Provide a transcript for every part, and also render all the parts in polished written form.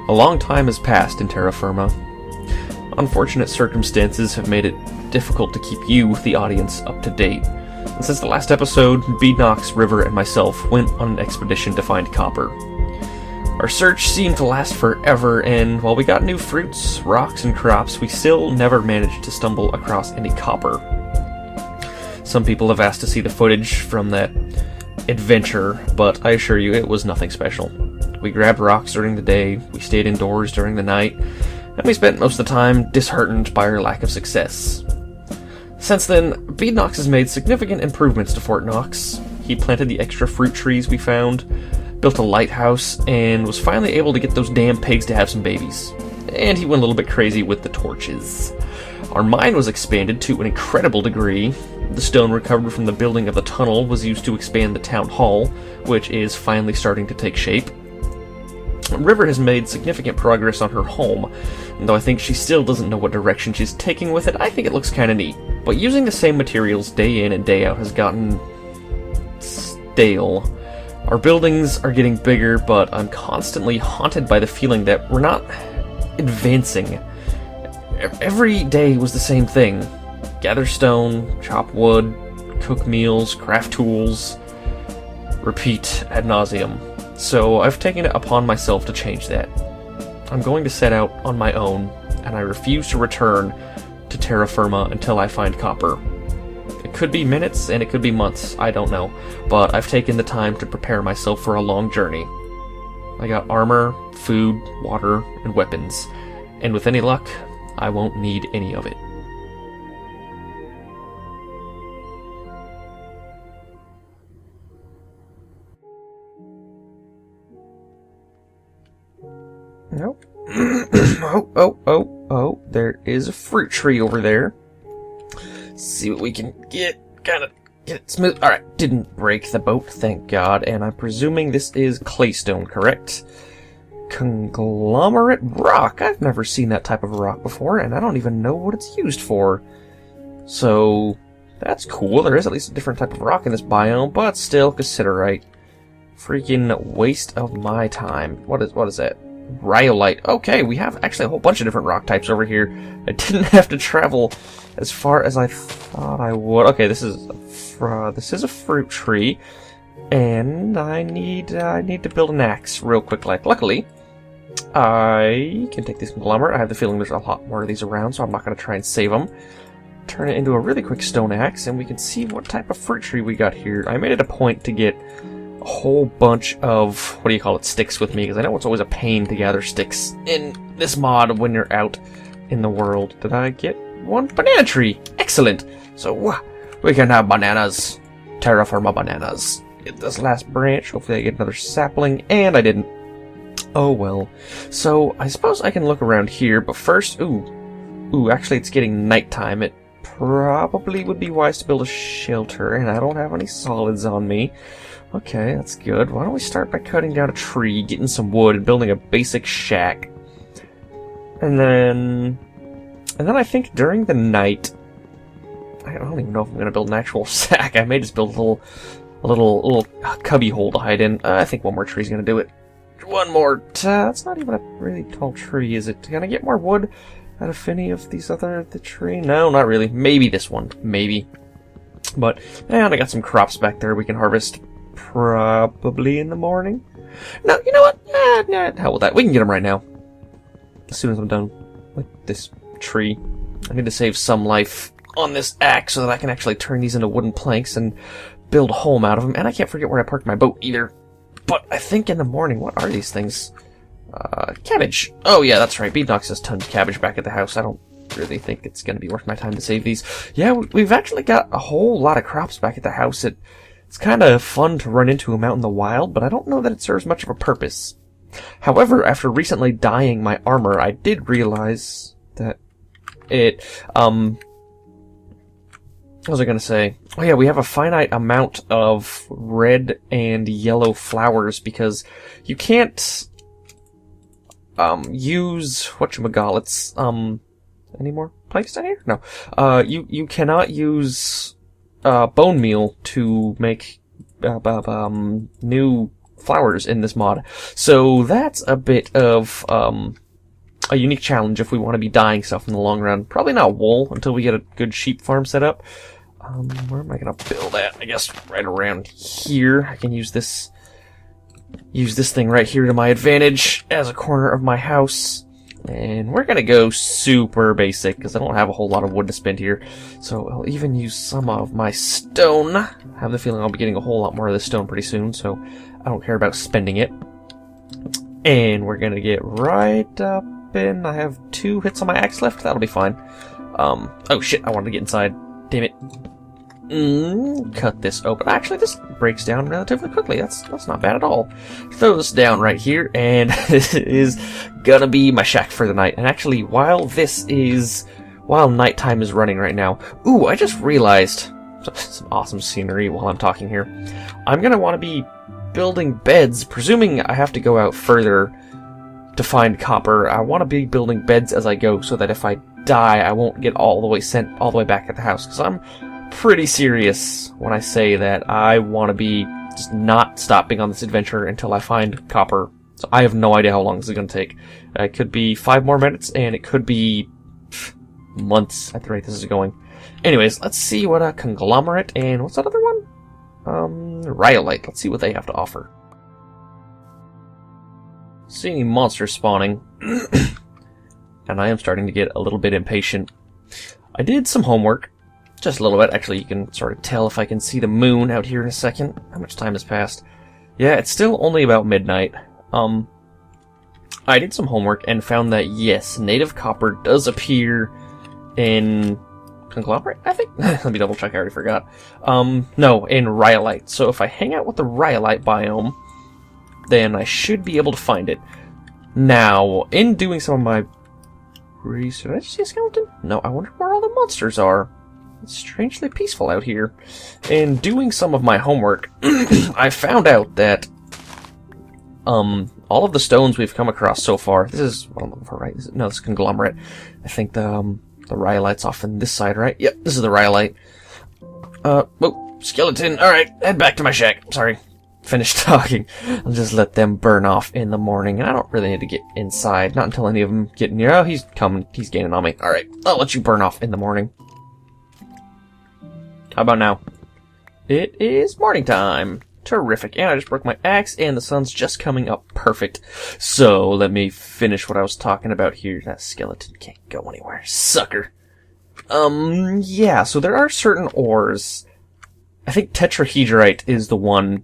A long time has passed in Terra Firma. Unfortunate circumstances have made it difficult to keep you, the audience, up to date. And since the last episode, Beednox, River, and myself went on an expedition to find copper. Our search seemed to last forever, and while we got new fruits, rocks, and crops, we still never managed to stumble across any copper. Some people have asked to see the footage from that adventure, but I assure you it was nothing special. We grabbed rocks during the day, we stayed indoors during the night, and we spent most of the time disheartened by our lack of success. Since then, Beednox has made significant improvements to Fort Knox. He planted the extra fruit trees we found, built a lighthouse, and was finally able to get those damn pigs to have some babies. And he went a little bit crazy with the torches. Our mine was expanded to an incredible degree. The stone recovered from the building of the tunnel was used to expand the town hall, which is finally starting to take shape. River has made significant progress on her home, and though I think she still doesn't know what direction she's taking with it, I think it looks kinda neat. But using the same materials day in and day out has gotten stale. Our buildings are getting bigger, but I'm constantly haunted by the feeling that we're not advancing. Every day was the same thing. Gather stone, chop wood, cook meals, craft tools, repeat ad nauseum. So I've taken it upon myself to change that. I'm going to set out on my own, and I refuse to return to Terra Firma until I find copper. It could be minutes, and it could be months, I don't know, but I've taken the time to prepare myself for a long journey. I got armor, food, water, and weapons, and with any luck, I won't need any of it. Nope. Oh, there is a fruit tree over there. Let's see what we can get. Gotta get it smooth. Alright, didn't break the boat, thank God. And I'm presuming this is claystone, correct? Conglomerate rock. I've never seen that type of rock before, and I don't even know what it's used for. So, that's cool. There is at least a different type of rock in this biome, but still, cassiterite. Freaking waste of my time. What is that? Rhyolite. Okay, we have actually a whole bunch of different rock types over here. I didn't have to travel as far as I thought I would. Okay, this is a fruit tree, and I need to build an axe real quick. Luckily, I can take this conglomerate. I have the feeling there's a lot more of these around, so I'm not going to try and save them. Turn it into a really quick stone axe, and we can see what type of fruit tree we got here. I made it a point to get a whole bunch of, sticks with me, because I know it's always a pain to gather sticks in this mod when you're out in the world. Did I get one banana tree? Excellent! So, we can have bananas. Terra Firma bananas. Get this last branch, hopefully I get another sapling, and I didn't. Oh well. So, I suppose I can look around here, but first, actually it's getting nighttime. It probably would be wise to build a shelter, and I don't have any solids on me. Okay, that's good. Why don't we start by cutting down a tree, getting some wood, and building a basic shack. And then I think during the night, I don't even know if I'm gonna build an actual shack. I may just build a little cubby hole to hide in. I think one more tree's gonna do it. One more. That's not even a really tall tree, is it? Can I get more wood out of any of these the tree? No, not really. Maybe this one. Maybe. But, and I got some crops back there we can harvest. Probably in the morning. No, you know what? Hell with that. We can get them right now. As soon as I'm done with this tree. I need to save some life on this axe so that I can actually turn these into wooden planks and build a home out of them. And I can't forget where I parked my boat either. But I think in the morning, what are these things? Cabbage. Oh yeah, that's right. Beednox has tons of cabbage back at the house. I don't really think it's going to be worth my time to save these. Yeah, we've actually got a whole lot of crops back at the house. It's kind of fun to run into them out in the wild, but I don't know that it serves much of a purpose. However, after recently dyeing my armor, I did realize that what was I going to say? Oh yeah, we have a finite amount of red and yellow flowers because you can't use whatchamacallits. Any more planks down here? No. You cannot use bone meal to make new flowers in this mod. So that's a bit of a unique challenge if we want to be dyeing stuff in the long run. Probably not wool until we get a good sheep farm set up. Where am I going to build at? I guess right around here. I can use this thing right here to my advantage as a corner of my house. And we're going to go super basic because I don't have a whole lot of wood to spend here. So I'll even use some of my stone. I have the feeling I'll be getting a whole lot more of this stone pretty soon, so I don't care about spending it. And we're going to get right up in. I have 2 hits on my axe left. That'll be fine. Oh shit, I wanted to get inside. Damn it. Cut this open. Actually, this breaks down relatively quickly. That's not bad at all. Throw this down right here, and this is gonna be my shack for the night. And actually, while nighttime is running right now, ooh, I just realized some awesome scenery while I'm talking here. I'm gonna want to be building beds, presuming I have to go out further to find copper. I want to be building beds as I go, so that if I die, I won't get sent all the way back at the house. Because I'm pretty serious when I say that I want to be just not stopping on this adventure until I find copper. So I have no idea how long this is going to take. It could be 5 more minutes, and it could be months at the rate this is going. Anyways, let's see what a conglomerate and what's that other one? Rhyolite. Let's see what they have to offer. See any monsters spawning. And I am starting to get a little bit impatient. I did some homework. Just a little bit. Actually, you can sort of tell if I can see the moon out here in a second. How much time has passed? Yeah, it's still only about midnight. I did some homework and found that, yes, native copper does appear in conglomerate, I think? Let me double check, I already forgot. No, in rhyolite. So if I hang out with the rhyolite biome, then I should be able to find it. Now, in doing some of my research... Did I just see a skeleton? No, I wonder where all the monsters are. It's strangely peaceful out here. In doing some of my homework, I found out that all of the stones we've come across so far... This is what I'm looking for, right? No, this is conglomerate. I think the rhyolite's off on this side, right? Yep, this is the rhyolite. Oh, skeleton. Alright, head back to my shack. Sorry. Finished talking. I'll just let them burn off in the morning, and I don't really need to get inside. Not until any of them get near. Oh, he's coming. He's gaining on me. Alright, I'll let you burn off in the morning. How about now? It is morning time. Terrific. And I just broke my axe, and the sun's just coming up. Perfect. So, let me finish what I was talking about here. That skeleton can't go anywhere. Sucker. Yeah, so there are certain ores. I think tetrahedrite is the one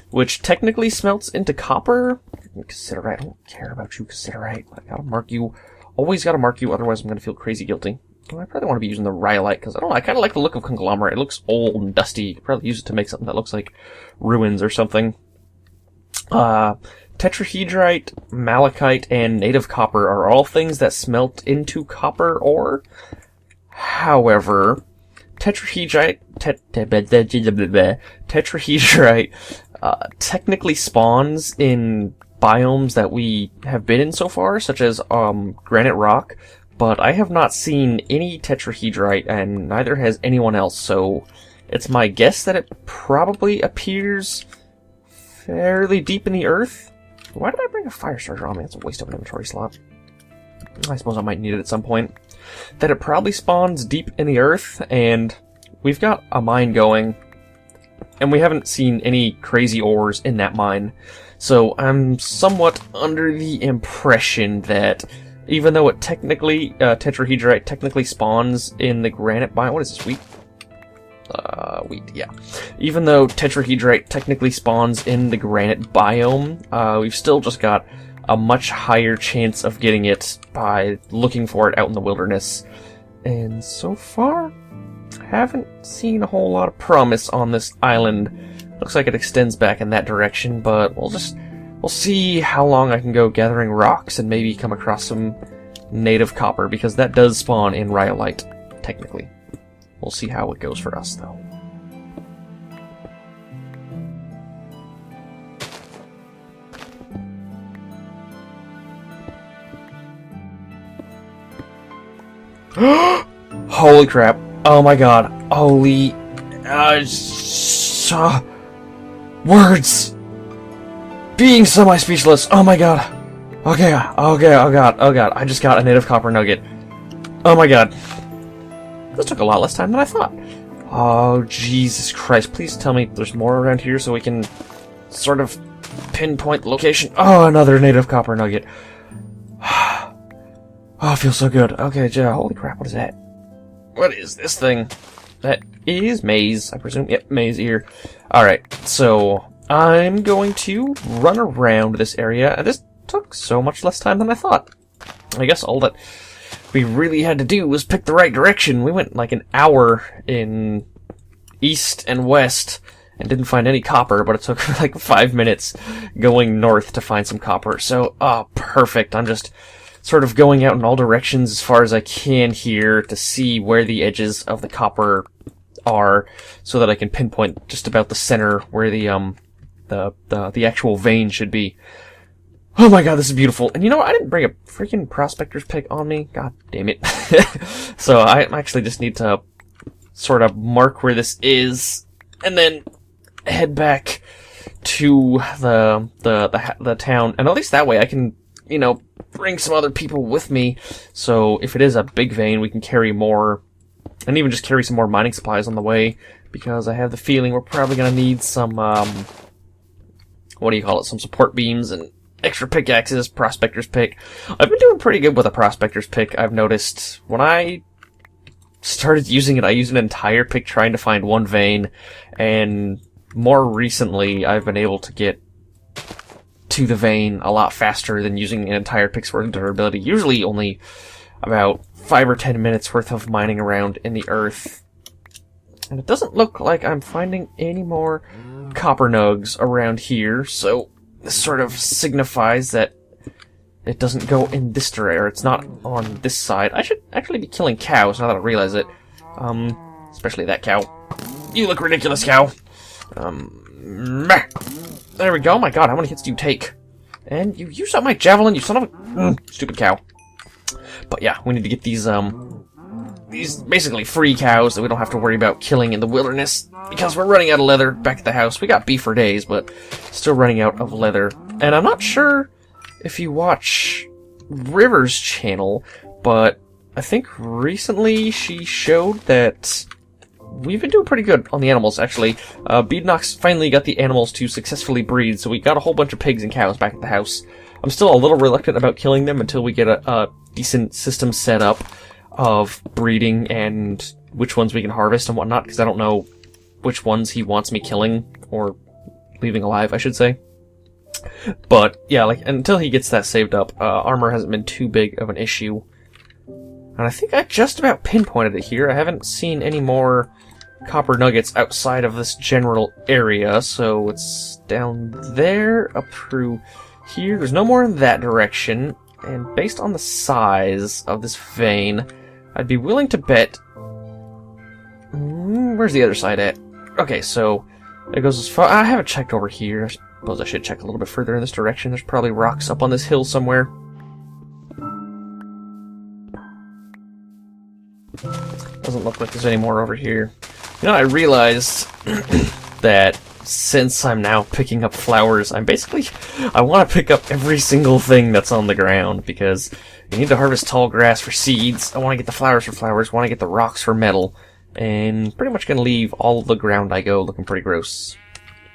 which technically smelts into copper. Cassiterite. I don't care about you, Cassiterite. I gotta mark you. Always gotta mark you, otherwise I'm gonna feel crazy guilty. Well, I probably want to be using the rhyolite, because I don't know, I kind of like the look of conglomerate. It looks old and dusty. You could probably use it to make something that looks like ruins or something. Tetrahedrite, malachite, and native copper are all things that smelt into copper ore. However, tetrahedrite technically spawns in biomes that we have been in so far, such as granite rock. But I have not seen any tetrahedrite, and neither has anyone else, so it's my guess that it probably appears fairly deep in the earth. Why did I bring a fire starter on me? That's a waste of an inventory slot. I suppose I might need it at some point. That it probably spawns deep in the earth, and we've got a mine going, and we haven't seen any crazy ores in that mine. So I'm somewhat under the impression that even though it technically, tetrahedrite technically spawns in the granite biome. What is this, wheat? Wheat, yeah. Even though tetrahedrite technically spawns in the granite biome, we've still just got a much higher chance of getting it by looking for it out in the wilderness. And so far, haven't seen a whole lot of promise on this island. Looks like it extends back in that direction, but we'll see how long I can go gathering rocks and maybe come across some native copper, because that does spawn in rhyolite, technically. We'll see how it goes for us, though. Holy crap. Oh my god. Holy... words! being semi-speechless. Oh my god. Okay, oh god. I just got a native copper nugget. Oh my god. This took a lot less time than I thought. Oh, Jesus Christ. Please tell me there's more around here so we can sort of pinpoint the location. Oh, another native copper nugget. Oh, it feels so good. Okay, holy crap, what is that? What is this thing? That is maize, I presume. Yep, maize ear. Alright, so I'm going to run around this area, and this took so much less time than I thought. I guess all that we really had to do was pick the right direction. We went like an hour in east and west and didn't find any copper, but it took like 5 minutes going north to find some copper. So, oh, perfect. I'm just sort of going out in all directions as far as I can here to see where the edges of the copper are so that I can pinpoint just about the center where the actual vein should be. Oh my god, this is beautiful. And you know what? I didn't bring a freaking prospector's pick on me. God damn it. So I actually just need to sort of mark where this is and then head back to the town. And at least that way I can, you know, bring some other people with me. So if it is a big vein, we can carry more, and even just carry some more mining supplies on the way, because I have the feeling we're probably going to need some, what do you call it, some support beams and extra pickaxes, prospector's pick. I've been doing pretty good with a prospector's pick. I've noticed when I started using it, I used an entire pick trying to find one vein, and more recently I've been able to get to the vein a lot faster than using an entire pick's worth of durability. Usually only about 5 or 10 minutes worth of mining around in the earth. And it doesn't look like I'm finding any more copper nugs around here, so this sort of signifies that it doesn't go in this direction, or it's not on this side. I should actually be killing cows now that I realize it. Especially that cow. You look ridiculous, cow. Meh. There we go. Oh my god, how many hits do you take? And you used up my javelin, you son of a... stupid cow. But yeah, we need to get these basically free cows that we don't have to worry about killing in the wilderness, because we're running out of leather back at the house. We got beef for days, but still running out of leather. And I'm not sure if you watch River's channel, but I think recently she showed that we've been doing pretty good on the animals, actually. Beednox finally got the animals to successfully breed, so we got a whole bunch of pigs and cows back at the house. I'm still a little reluctant about killing them until we get a decent system set up of breeding and which ones we can harvest and whatnot, because I don't know which ones he wants me killing, or leaving alive, I should say. But, yeah, like, until he gets that saved up, armor hasn't been too big of an issue. And I think I just about pinpointed it here. I haven't seen any more copper nuggets outside of this general area, so it's down there, up through here. There's no more in that direction, and based on the size of this vein, I'd be willing to bet... where's the other side at? Okay, so it goes as far... I haven't checked over here. I suppose I should check a little bit further in this direction. There's probably rocks up on this hill somewhere. Doesn't look like there's any more over here. You know, I realized that since I'm now picking up flowers, I want to pick up every single thing that's on the ground, because you need to harvest tall grass for seeds. I want to get the flowers for flowers, want to get the rocks for metal, and pretty much going to leave all of the ground I go looking pretty gross.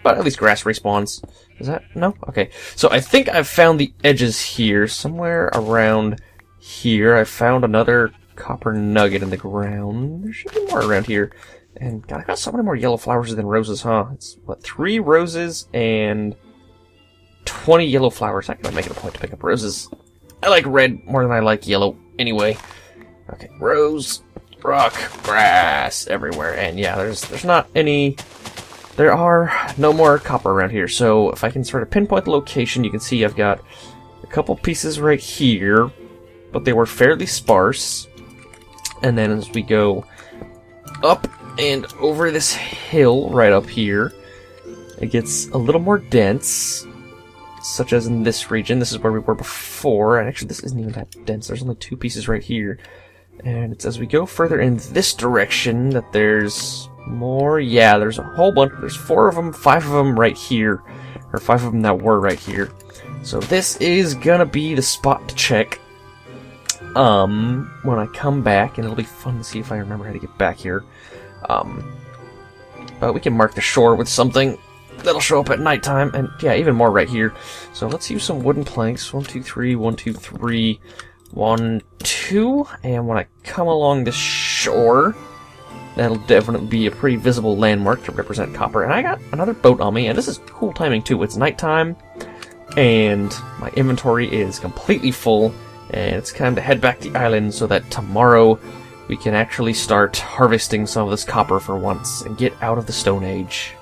But at least grass respawns. Is that? No? Okay. So I think I've found the edges here. Somewhere around here, I found another copper nugget in the ground. There should be more around here. And god, I got so many more yellow flowers than roses, huh? It's, what, 3 roses and 20 yellow flowers. I gotta make it a point to pick up roses. I like red more than I like yellow anyway. Okay, rose, rock, grass everywhere. And yeah, there's not any... There are no more copper around here. So if I can sort of pinpoint the location, you can see I've got a couple pieces right here, but they were fairly sparse. And then as we go up and over this hill right up here, it gets a little more dense, such as in this region. This is where we were before, and actually this isn't even that dense. There's only 2 pieces right here. And it's as we go further in this direction that there's more. Yeah, there's a whole bunch. There's 4 of them, 5 of them right here, or 5 of them that were right here. So this is gonna be the spot to check. When I come back, and it'll be fun to see if I remember how to get back here. But we can mark the shore with something that'll show up at nighttime, and yeah, even more right here. So let's use some wooden planks. 1, 2, 3, 1, 2, 3, 1, 2. And when I come along the shore, that'll definitely be a pretty visible landmark to represent copper. And I got another boat on me, and this is cool timing too. It's nighttime, and my inventory is completely full, and it's time to head back to the island so that tomorrow we can actually start harvesting some of this copper for once and get out of the Stone Age.